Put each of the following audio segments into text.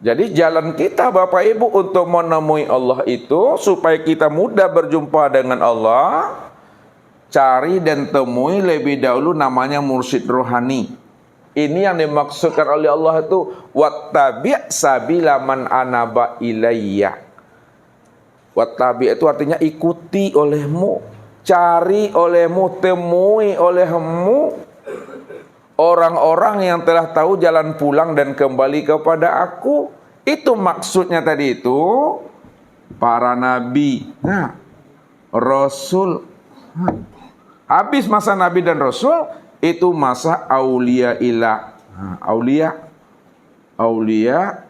Jadi jalan kita Bapak Ibu untuk menemui Allah itu supaya kita mudah berjumpa dengan Allah, cari dan temui lebih dahulu namanya mursyid rohani. Ini yang dimaksudkan oleh Allah itu wattabi' sabila man anaba ilayya. Wattabi' itu artinya ikuti olehmu, cari olehmu, temui olehmu orang-orang yang telah tahu jalan pulang dan kembali kepada aku. Itu maksudnya tadi itu para nabi, rasul. Habis masa nabi dan rasul, itu masa aulia ilah. Aulia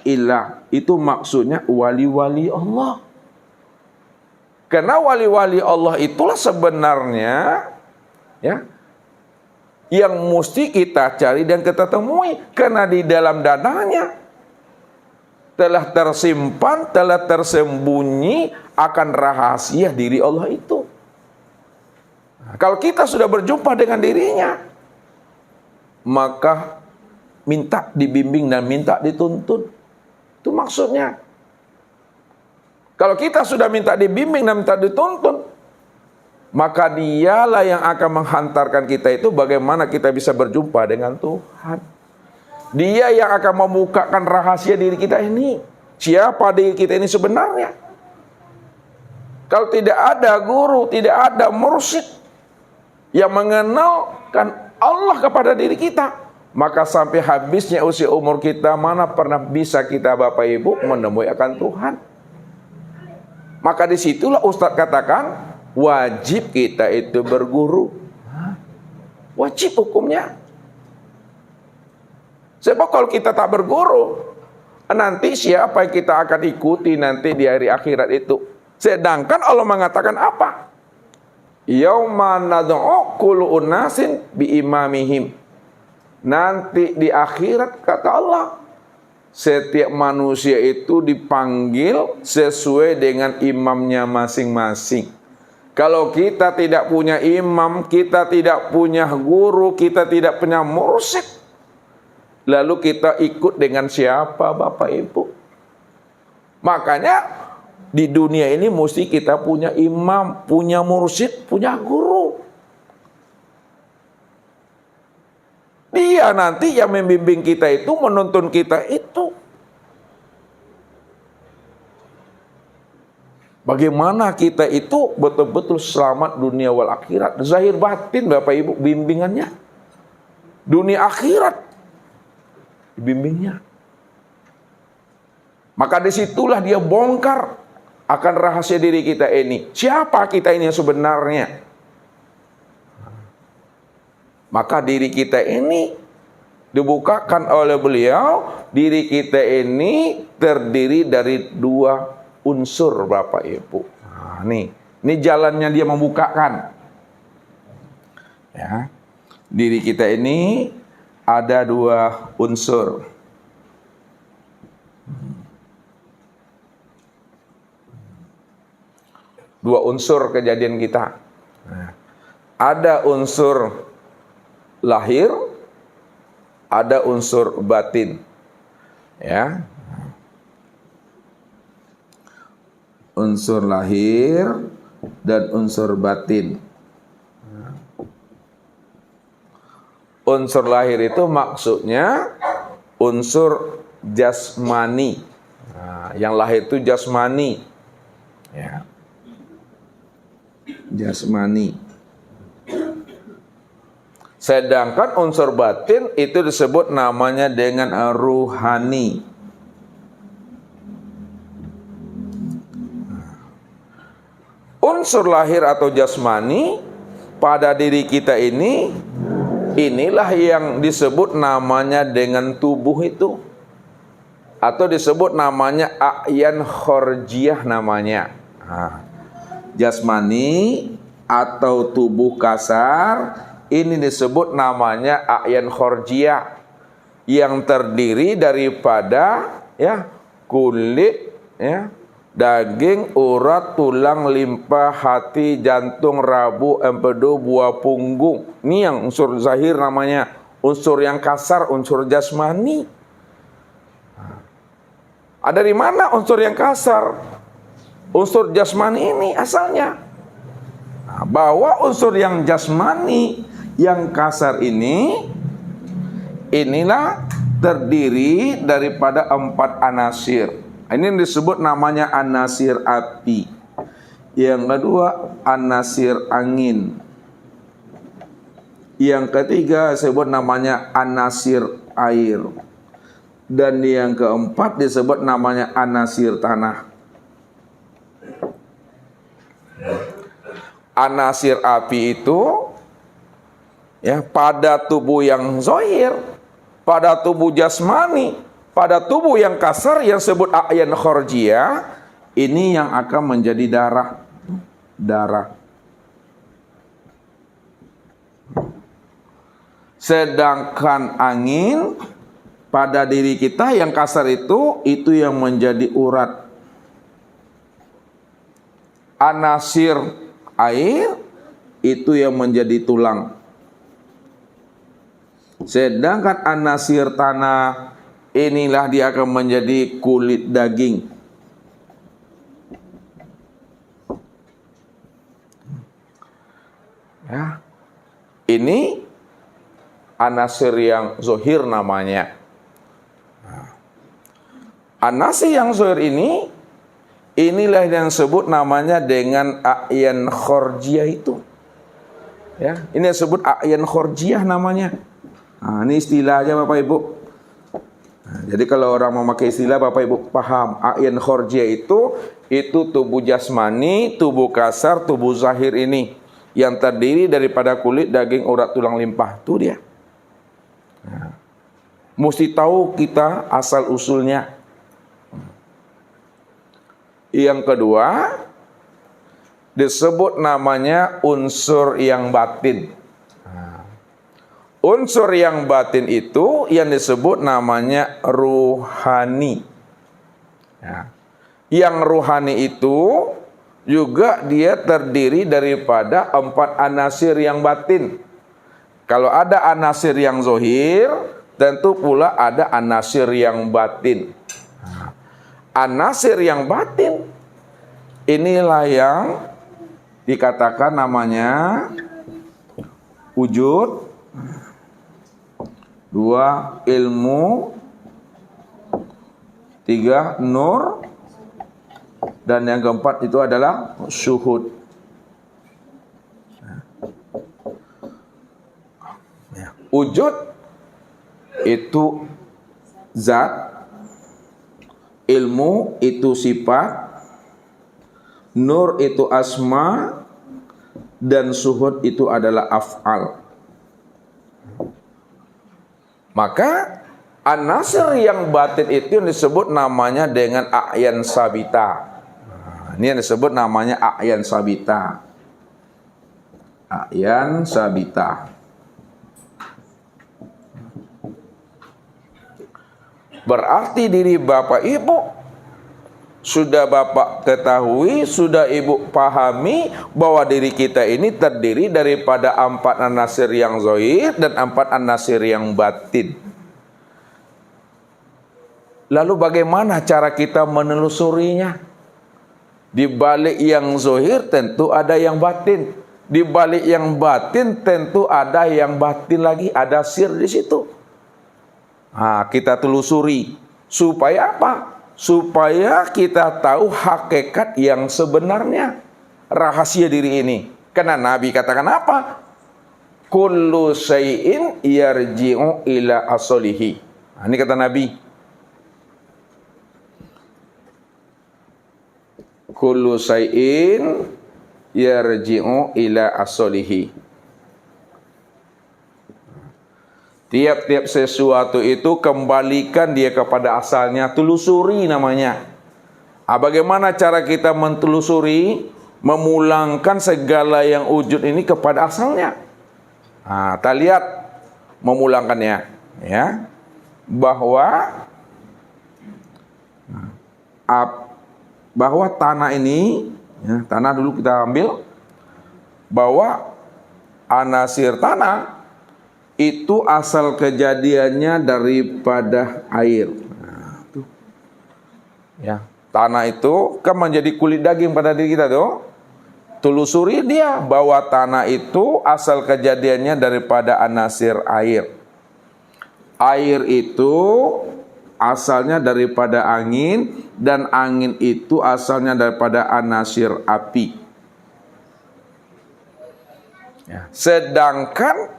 ilah itu maksudnya wali-wali Allah. Karena wali-wali Allah itulah sebenarnya yang mesti kita cari dan kita temui, karena di dalam dadanya telah tersimpan, telah tersembunyi akan rahasia diri Allah itu. Kalau kita sudah berjumpa dengan dirinya, maka minta dibimbing dan minta dituntun. Itu maksudnya. Kalau kita sudah minta dibimbing dan minta dituntun, maka dialah yang akan menghantarkan kita itu bagaimana kita bisa berjumpa dengan Tuhan. Dia yang akan membukakan rahasia diri kita ini. Siapa diri kita ini sebenarnya? Kalau tidak ada guru, tidak ada mursyid yang mengenalkan Allah kepada diri kita, maka sampai habisnya usia umur kita, mana pernah bisa kita Bapak Ibu menemui akan Tuhan. Maka disitulah Ustadz katakan, wajib kita itu berguru. Wajib hukumnya. Sebab kalau kita tak berguru, nanti siapa yang kita akan ikuti nanti di hari akhirat itu? Sedangkan Allah mengatakan apa? Yauma nad'u kullu unasin bi imamihim. Nanti di akhirat kata Allah, setiap manusia itu dipanggil sesuai dengan imamnya masing-masing. Kalau kita tidak punya imam, kita tidak punya guru, kita tidak punya mursyid, lalu kita ikut dengan siapa Bapak Ibu? Makanya di dunia ini mesti kita punya imam, punya mursyid, punya guru. Dia nanti yang membimbing kita itu, menuntun kita itu. Bagaimana kita itu betul-betul selamat dunia wal akhirat. Zahir batin Bapak Ibu bimbingannya. Dunia akhirat bimbingnya. Maka disitulah dia bongkar akan rahasia diri kita ini. Siapa kita ini yang sebenarnya? Maka diri kita ini dibukakan oleh beliau. Diri kita ini terdiri dari dua unsur Bapak Ibu. Nah, ini jalannya dia membukakan. Ya. Diri kita ini ada dua unsur. Dua unsur kejadian kita. Ada unsur lahir, ada unsur batin. Ya. Unsur lahir dan unsur batin. Unsur lahir itu maksudnya unsur jasmani. Nah, yang lahir itu jasmani. Ya. Jasmani. Sedangkan unsur batin itu disebut namanya dengan ruhani. Unsur lahir atau jasmani pada diri kita ini, inilah yang disebut namanya dengan tubuh itu, atau disebut namanya a'yan khorjiyah namanya. Nah, jasmani atau tubuh kasar ini disebut namanya a'yan khorjiyah, yang terdiri daripada kulit, daging, urat, tulang, limpa, hati, jantung, rabu, empedu, buah punggung. Ini yang unsur zahir namanya. Unsur yang kasar, unsur jasmani. Dari mana unsur yang kasar? Unsur jasmani ini asalnya. Nah, bahwa unsur yang jasmani, yang kasar ini, inilah terdiri daripada 4 anasir. Ini disebut namanya anasir api. Yang kedua, anasir angin. Yang ketiga disebut namanya anasir air. Dan yang keempat disebut namanya anasir tanah. Anasir api itu ya pada tubuh yang zahir, pada tubuh jasmani, pada tubuh yang kasar yang disebut a'yan kharjiyah, ini yang akan menjadi darah. Sedangkan angin pada diri kita yang kasar itu yang menjadi urat. Anasir air itu yang menjadi tulang. Sedangkan anasir tanah inilah dia akan menjadi kulit daging. Ya. Ini anasir yang zohir namanya. Anasir yang zohir ini, inilah yang disebut namanya dengan a'yan kharjiyah itu. Ya, ini disebut a'yan kharjiyah namanya. Nah, ini istilahnya Bapak Ibu. Nah, jadi kalau orang memakai istilah Bapak Ibu paham, a'yan kharjiyah itu tubuh jasmani, tubuh kasar, tubuh zahir ini yang terdiri daripada kulit, daging, urat, tulang, limpah. Itu dia. Nah, mesti tahu kita asal usulnya. Yang kedua disebut namanya unsur yang batin. Unsur yang batin itu yang disebut namanya ruhani. Ya. Yang ruhani itu juga dia terdiri daripada 4 anasir yang batin. Kalau ada anasir yang zohir, tentu pula ada anasir yang batin. Anasir yang batin inilah yang dikatakan namanya wujud, 2 ilmu, 3 nur, dan yang keempat itu adalah syuhud. Wujud itu zat, ilmu itu sifat, nur itu asma, dan syuhud itu adalah af'al. Maka anasir yang batin itu yang disebut namanya dengan a'yan sabita. Ini yang disebut namanya a'yan sabita. A'yan sabita. Berarti diri Bapak Ibu sudah Bapak ketahui, sudah Ibu pahami bahwa diri kita ini terdiri daripada 4 anasir yang zahir dan 4 anasir yang batin. Lalu bagaimana cara kita menelusurinya? Di balik yang zahir tentu ada yang batin. Di balik yang batin tentu ada yang batin lagi, ada sir di situ. Nah, kita telusuri supaya apa? Supaya kita tahu hakikat yang sebenarnya, rahasia diri ini. Karena Nabi katakan apa? Kullu syai'in yarji'u ila aslihi. Nah, ini kata Nabi. Kullu syai'in yarji'u ila aslihi. Tiap-tiap sesuatu itu kembalikan dia kepada asalnya, telusuri namanya. Bagaimana cara kita mentelusuri, memulangkan segala yang wujud ini kepada asalnya? Kita lihat memulangkannya, ya. Bahwa tanah ini, ya, tanah dulu kita ambil, bahwa anasir tanah itu asal kejadiannya daripada air. Ya, tanah itu kan menjadi kulit daging pada diri kita tuh. Telusuri dia bahwa tanah itu asal kejadiannya daripada anasir air. Air itu asalnya daripada angin, dan angin itu asalnya daripada anasir api. Ya. Sedangkan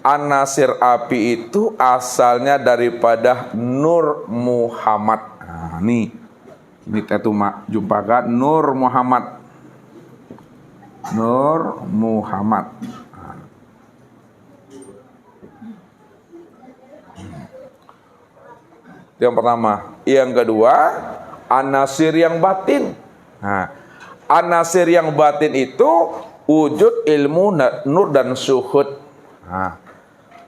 anasir api itu asalnya daripada Nur Muhammad. Nah, ini kita tuh jumpakan Nur Muhammad. Nur Muhammad. Itu yang pertama. Yang kedua, anasir yang batin. Nah, anasir yang batin itu wujud, ilmu, nur, dan suhud. Nah,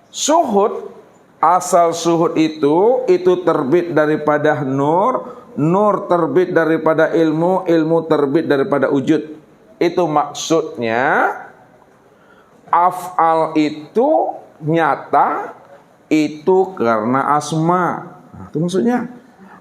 suhud, asal suhud itu terbit daripada nur, nur terbit daripada ilmu, ilmu terbit daripada wujud. Itu maksudnya af'al itu nyata itu karena asma. Nah, itu maksudnya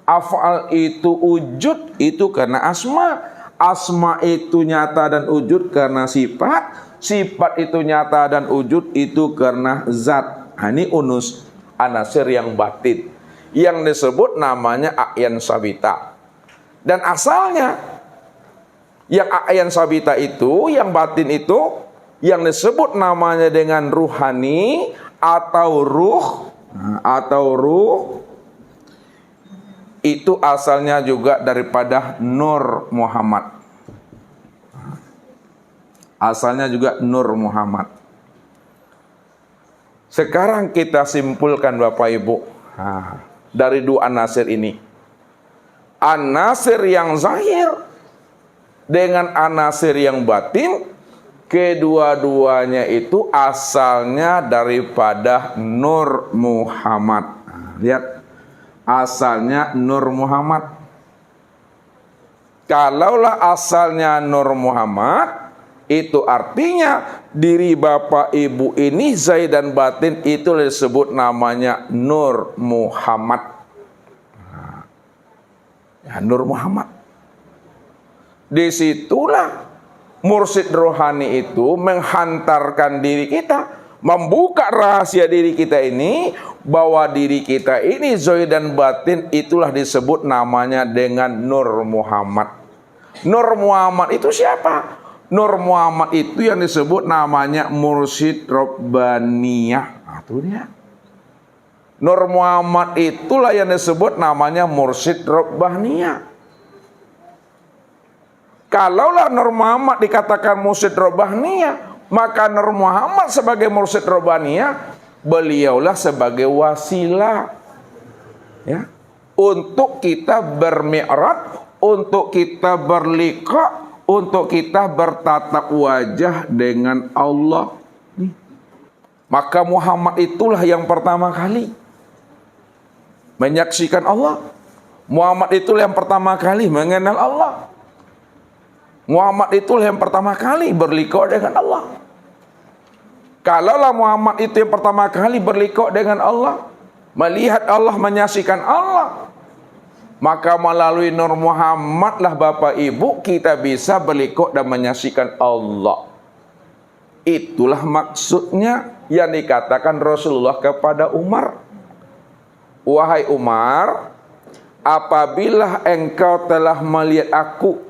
af'al itu wujud itu karena asma. Asma itu nyata dan wujud karena sifat. Sifat itu nyata dan wujud itu karena zat. Nah, ini unus anasir yang batin yang disebut namanya a'yan sabita. Dan asalnya yang a'yan sabita itu, yang batin itu, yang disebut namanya dengan ruhani atau ruh, itu asalnya juga daripada Nur Muhammad. Asalnya juga Nur Muhammad. Sekarang kita simpulkan Bapak Ibu, dari dua anasir ini. Anasir yang zahir dengan anasir yang batin, kedua-duanya itu asalnya daripada Nur Muhammad. Nah, lihat, asalnya Nur Muhammad. Kalaulah asalnya Nur Muhammad, itu artinya diri Bapak Ibu ini zahir dan batin itu disebut namanya Nur Muhammad. Nah, ya, Nur Muhammad. Disitulah mursyid rohani itu menghantarkan diri kita, membuka rahasia diri kita ini, bahwa diri kita ini zahir dan batin itulah disebut namanya dengan Nur Muhammad. Nur Muhammad itu siapa? Nur Muhammad itu yang disebut namanya mursyid Rabbaniyah. Nah, itu dia. Nur Muhammad itulah yang disebut namanya mursyid Rabbaniyah. Kalaulah Nur Muhammad dikatakan mursyid Rabbaniyah, maka Nur Muhammad sebagai mursyid Rabbaniyah, beliaulah sebagai wasilah, ya, untuk kita bermi'raj, untuk kita berliqa, untuk kita bertatap wajah dengan Allah. Maka Muhammad itulah yang pertama kali menyaksikan Allah. Muhammad itulah yang pertama kali mengenal Allah. Muhammad itulah yang pertama kali berliqa dengan Allah. Kalaulah Muhammad itu yang pertama kali berliqa dengan Allah, melihat Allah, menyaksikan Allah, maka melalui Nur Muhammad lah Bapak Ibu kita bisa berliqa dan menyaksikan Allah. Itulah maksudnya yang dikatakan Rasulullah kepada Umar. Wahai Umar, apabila engkau telah melihat aku,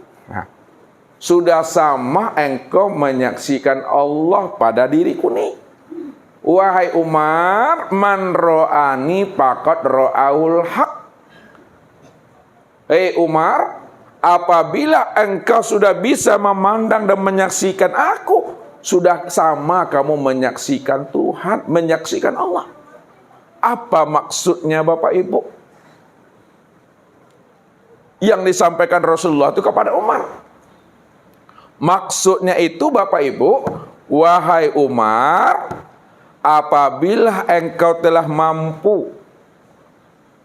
sudah sama engkau menyaksikan Allah pada diriku nih. Wahai Umar, man ro'ani faqad ro'aul haq. Hei Umar, apabila engkau sudah bisa memandang dan menyaksikan aku, sudah sama kamu menyaksikan Tuhan, menyaksikan Allah. Apa maksudnya Bapak Ibu? Yang disampaikan Rasulullah itu kepada Umar. Maksudnya itu Bapak Ibu, wahai Umar, apabila engkau telah mampu,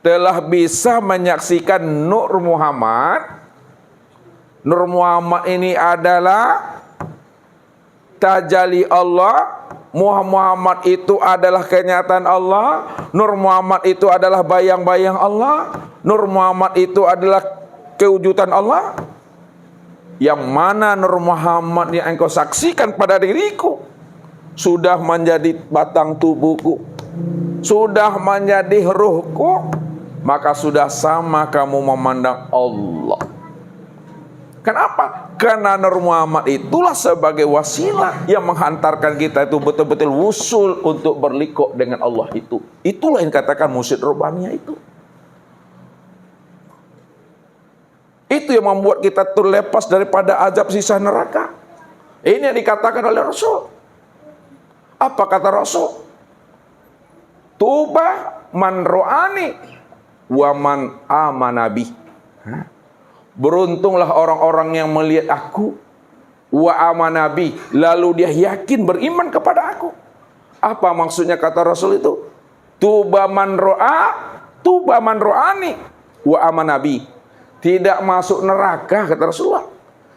telah bisa menyaksikan Nur Muhammad. Nur Muhammad ini adalah tajalli Allah. Muhammad itu adalah kenyataan Allah. Nur Muhammad itu adalah bayang-bayang Allah. Nur Muhammad itu adalah kewujudan Allah, yang mana Nur Muhammad yang engkau saksikan pada diriku sudah menjadi batang tubuhku, sudah menjadi ruhku, maka sudah sama kamu memandang Allah. Kenapa? Karena Nur Muhammad itulah sebagai wasilah yang menghantarkan kita itu betul-betul wusul untuk berliku dengan Allah itu. Itulah yang dikatakan mursyid Rabbaniyah itu. Itu yang membuat kita terlepas daripada azab siksa neraka. Ini yang dikatakan oleh Rasul. Apa kata Rasul? Tuba man ro'ani wa man amanabi. Beruntunglah orang-orang yang melihat aku, wa amanabi, lalu dia yakin beriman kepada aku. Apa maksudnya kata Rasul itu? Tuba man ro'ani wa amanabi. Tidak masuk neraka, kata Rasulullah.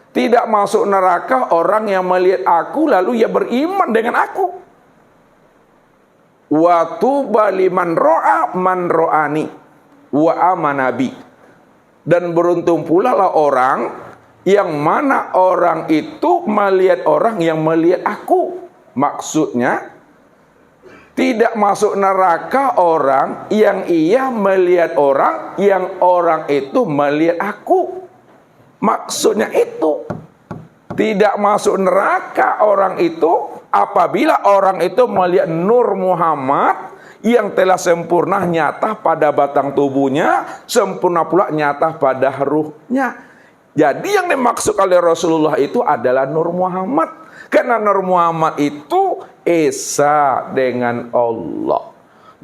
Tidak masuk neraka orang yang melihat aku lalu ia beriman dengan aku. Wa tuba liman ro'a man ro'ani wa amanabi. Dan beruntung pula lah orang yang mana orang itu melihat orang yang melihat aku. Maksudnya, tidak masuk neraka orang yang ia melihat orang yang orang itu melihat aku. Maksudnya itu. Tidak masuk neraka orang itu apabila orang itu melihat Nur Muhammad yang telah sempurna nyata pada batang tubuhnya, sempurna pula nyata pada ruhnya. Jadi yang dimaksud oleh Rasulullah itu adalah Nur Muhammad. Karena Nur Muhammad itu esa dengan Allah.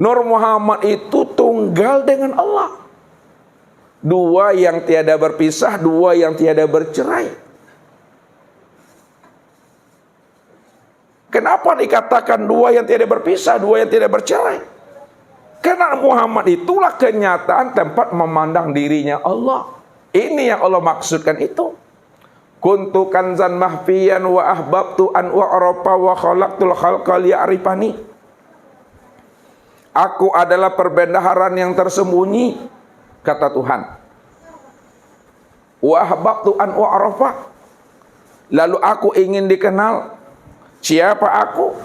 Nur Muhammad itu tunggal dengan Allah. Dua yang tiada berpisah, dua yang tiada bercerai. Kenapa dikatakan dua yang tidak berpisah, dua yang tidak bercerai? Karena Muhammad itulah kenyataan tempat memandang dirinya Allah. Ini yang Allah maksudkan itu. Kuntu kanzan mahfiyan wa ahbabtu an wa'arafa wa khalaqtul khalqa liya'rifani. Aku adalah perbendaharaan yang tersembunyi, kata Tuhan. Wa ahbabtu an wa'arafa. Lalu aku ingin dikenal. Siapa aku?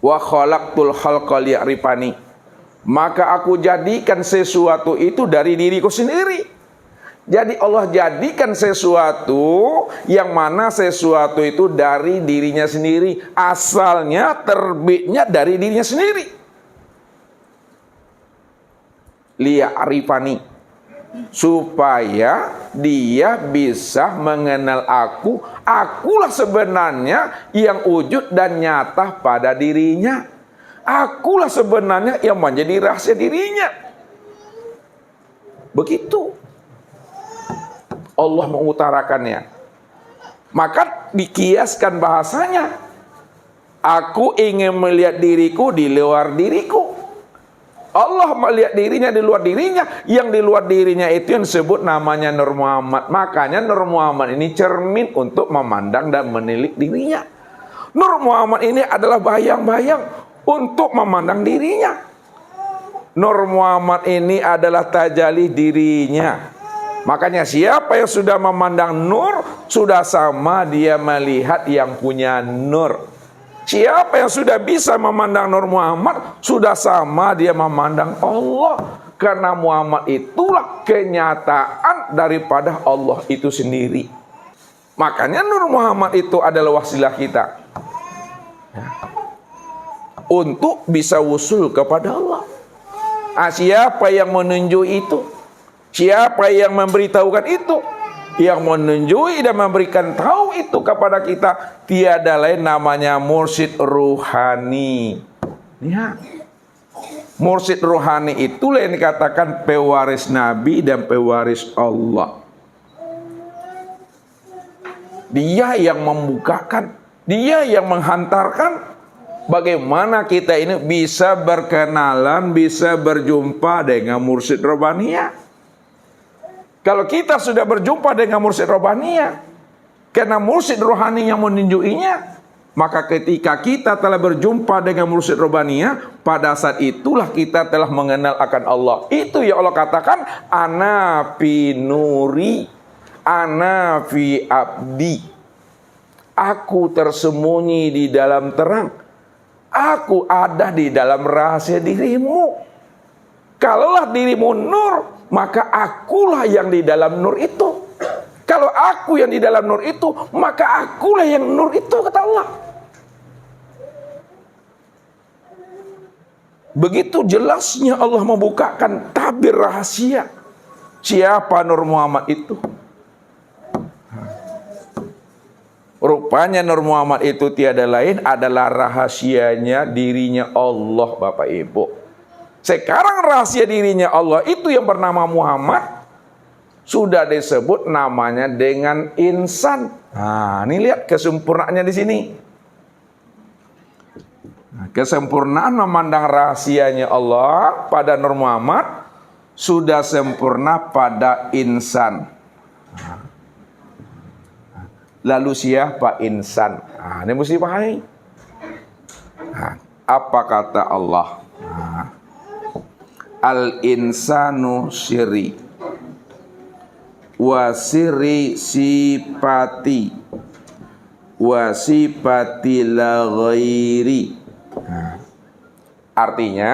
Wa khalaqtul khalqa liya'rifani. Maka aku jadikan sesuatu itu dari diriku sendiri. Jadi Allah jadikan sesuatu yang mana sesuatu itu dari dirinya sendiri. Asalnya, terbitnya dari dirinya sendiri. Liya'rifani. Supaya dia bisa mengenal aku. Akulah sebenarnya yang wujud dan nyata pada dirinya. Akulah sebenarnya yang menjadi rahasia dirinya. Begitu Allah mengutarakannya. Maka dikiaskan bahasanya. Aku ingin melihat diriku di luar diriku. Allah melihat dirinya di luar dirinya. Yang di luar dirinya itu yang disebut namanya Nur Muhammad. Makanya Nur Muhammad ini cermin untuk memandang dan menilik dirinya. Nur Muhammad ini adalah bayang-bayang untuk memandang dirinya. Nur Muhammad ini adalah tajalih dirinya. Makanya siapa yang sudah memandang nur, sudah sama dia melihat yang punya nur. Siapa yang sudah bisa memandang Nur Muhammad, sudah sama dia memandang Allah. Karena Muhammad itulah kenyataan daripada Allah itu sendiri. Makanya Nur Muhammad itu adalah wasilah kita untuk bisa wusul kepada Allah. Siapa yang menunjuk itu? Siapa yang memberitahukan itu? Yang menunjui dan memberikan tahu itu kepada kita tiada lain namanya mursyid ruhani. Ya. Mursyid ruhani itulah yang dikatakan pewaris Nabi dan pewaris Allah. Dia yang membukakan, dia yang menghantarkan bagaimana kita ini bisa berkenalan, bisa berjumpa dengan mursyid Rabbaniyah. Kalau kita sudah berjumpa dengan mursyid Rabbaniyah, karena mursyid rohani yang menunjukinya, maka ketika kita telah berjumpa dengan mursyid Rabbaniyah, pada saat itulah kita telah mengenal akan Allah. Itu yang Allah katakan, ana fi nuri, ana fi abdi. Aku tersembunyi di dalam terang, aku ada di dalam rahasia dirimu. Kalaulah dirimu nur, maka akulah yang di dalam nur itu. Kalau aku yang di dalam nur itu, maka akulah yang nur itu, kata Allah. Begitu jelasnya Allah membukakan tabir rahasia. Siapa Nur Muhammad itu? Rupanya Nur Muhammad itu tiada lain adalah rahasianya dirinya Allah, Bapak Ibu. Sekarang rahasia dirinya Allah itu yang bernama Muhammad sudah disebut namanya dengan insan. Nah, ini lihat kesempurnaannya di sini. Kesempurnaan memandang rahasianya Allah pada Nur Muhammad sudah sempurna pada insan. Lalu siapa insan? Nah, ini mesti pahami. Nah, apa kata Allah? Nah, al-insanu syiri wa siri sifati wa sifati la ghairi. Artinya